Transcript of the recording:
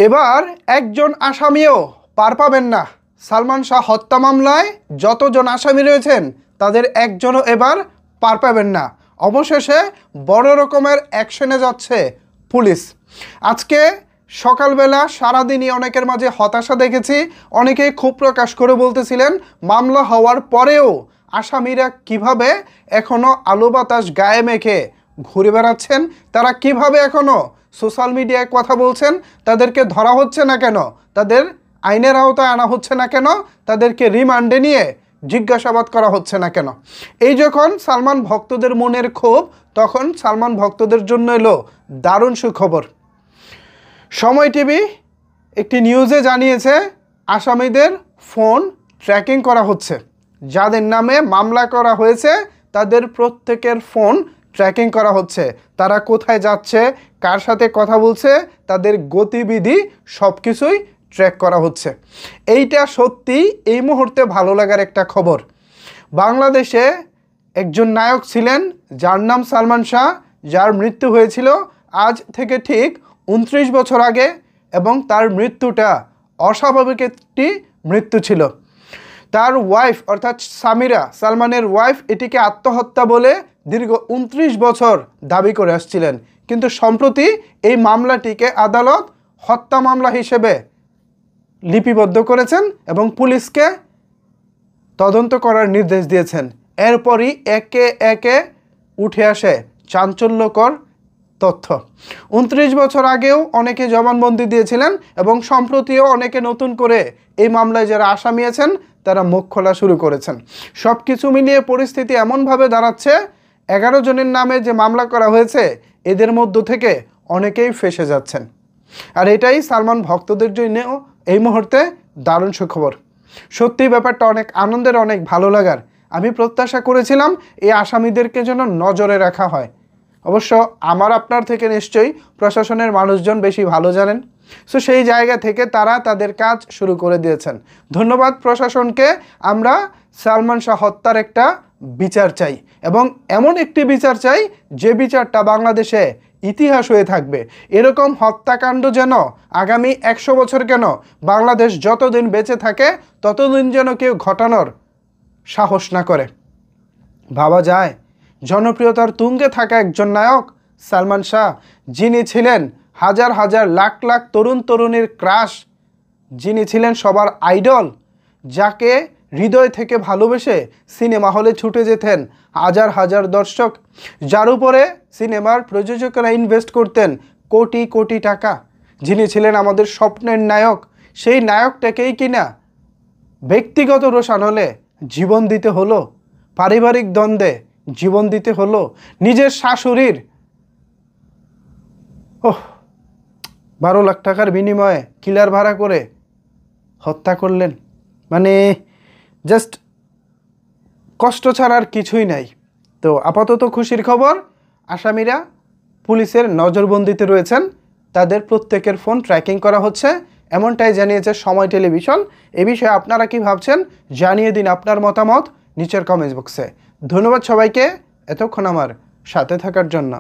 এবার একজন আসামিও পার পাবেন না। সালমান শাহ হত্যা মামলায় যতজন আসামি রয়েছেন তাদের একজনও এবার পার পাবেন না। অবশেষে বড় রকমের অ্যাকশনে যাচ্ছে পুলিশ। আজকে সকালবেলা সারাদিনই অনেকের মাঝে হতাশা দেখেছি। অনেকেই ক্ষোভ প্রকাশ করে বলতেছিলেন মামলা হওয়ার পরেও আসামিরা কিভাবে এখনও আলো বাতাস গায়ে মেখে ঘুরে বেড়াচ্ছেন, তারা কিভাবে এখনও সোশ্যাল মিডিয়ায় কথা বলছেন, তাদেরকে ধরা হচ্ছে না কেন, তাদের আইনের আওতায় আনা হচ্ছে না কেন, তাদেরকে রিমান্ডে নিয়ে জিজ্ঞাসাবাদ করা হচ্ছে না কেন। এই যখন সালমান ভক্তদের মনের ক্ষোভ, তখন সালমান ভক্তদের জন্য এলো দারুণ সুখবর। সময় টিভি একটি নিউজে জানিয়েছে আসামিদের ফোন ট্র্যাকিং করা হচ্ছে। যাদের নামে মামলা করা হয়েছে তাদের প্রত্যেকের ফোন ট্র্যাকিং করা হচ্ছে। তারা কোথায় যাচ্ছে, কার সাথে কথা বলছে, তাদের গতিবিধি সব কিছুই ট্র্যাক করা হচ্ছে। এইটা সত্যি এই মুহূর্তে ভালো লাগার একটা খবর। বাংলাদেশে একজন নায়ক ছিলেন যার নাম সালমান শাহ, যার মৃত্যু হয়েছিল আজ থেকে ঠিক 29 বছর আগে, এবং তার মৃত্যুটা অস্বাভাবিক একটি মৃত্যু ছিল। তার ওয়াইফ অর্থাৎ সামিরা, সালমানের ওয়াইফ, এটিকে আত্মহত্যা বলে দীর্ঘ 29 বছর দাবি করে আসছিলেন। কিন্তু সম্প্রতি এই মামলাটিকে আদালত হত্যা মামলা হিসেবে লিপিবদ্ধ করেছেন এবং পুলিশকে তদন্ত করার নির্দেশ দিয়েছেন। এরপরই একে একে উঠে আসে চাঞ্চল্যকর তথ্য। 29 বছর আগেও অনেকে জবানবন্দি দিয়েছিলেন এবং সম্প্রতিও অনেকে নতুন করে এই মামলায় যারা আসামি আছেন তারা মুখ খোলা শুরু করেছেন। সব কিছু মিলিয়ে পরিস্থিতি এমনভাবে দাঁড়াচ্ছে 11 জনের নামে যে মামলা করা হয়েছে এদের মধ্য থেকে অনেকেই ফেঁসে যাচ্ছেন। আর এটাই সালমান ভক্তদের জন্যও এই মুহূর্তে দারুণ সুখবর। সত্যি ব্যাপারটা অনেক আনন্দের, অনেক ভালো লাগার। আমি প্রত্যাশা করেছিলাম এই আসামিদেরকে যেন নজরে রাখা হয়। অবশ্য আমার আপনার থেকে নিশ্চয়ই প্রশাসনের মানুষজন বেশি ভালো জানেন। সো সেই জায়গা থেকে তারা তাদের কাজ শুরু করে দিয়েছেন। ধন্যবাদ প্রশাসনকে। আমরা সালমান শাহ হত্যার একটা বিচার চাই এবং এমন একটি বিচার চাই যে বিচারটা বাংলাদেশে ইতিহাস হয়ে থাকবে। এরকম হত্যাকাণ্ড যেন আগামী 100 বছর কেন, বাংলাদেশ যতদিন বেঁচে থাকে ততদিন যেন কেউ ঘটানোর সাহস না করে। ভাবা যায় জনপ্রিয়তার তুঙ্গে থাকা একজন নায়ক সালমান শাহ, যিনি ছিলেন হাজার হাজার লাখ লাখ তরুণ তরুণীর ক্রাশ, যিনি ছিলেন সবার আইডল, যাকে হৃদয় থেকে ভালোবেসে সিনেমা হলে ছুটে যেতেন হাজার হাজার দর্শক, যার উপরে সিনেমার প্রযোজকরা ইনভেস্ট করতেন কোটি কোটি টাকা, যিনি ছিলেন আমাদের স্বপ্নের নায়ক, সেই নায়কটাকেই কিনা ব্যক্তিগত রোষানলে জীবন দিতে হলো, পারিবারিক দ্বন্দ্বে জীবন দিতে হলো, নিজের শাশুড়ির 12 লাখ টাকার বিনিময়ে কিলার ভাড়া করে হত্যা করলেন। মানে জাস্ট কষ্ট ছাড়া আর কিছুই নাই। তো আপাতত খুশির খবর, আসামিরা পুলিশের নজরবন্দিতে রয়েছেন, তাদের প্রত্যেকের ফোন ট্র্যাকিং করা হচ্ছে, এমনটাই জানিয়েছে সময় টেলিভিশন। এ বিষয়ে আপনারা কি ভাবছেন জানিয়ে দিন আপনার মতামত নিচের কমেন্টস বক্সে। ধন্যবাদ সবাইকে এতক্ষণ আমার সাথে থাকার জন্য।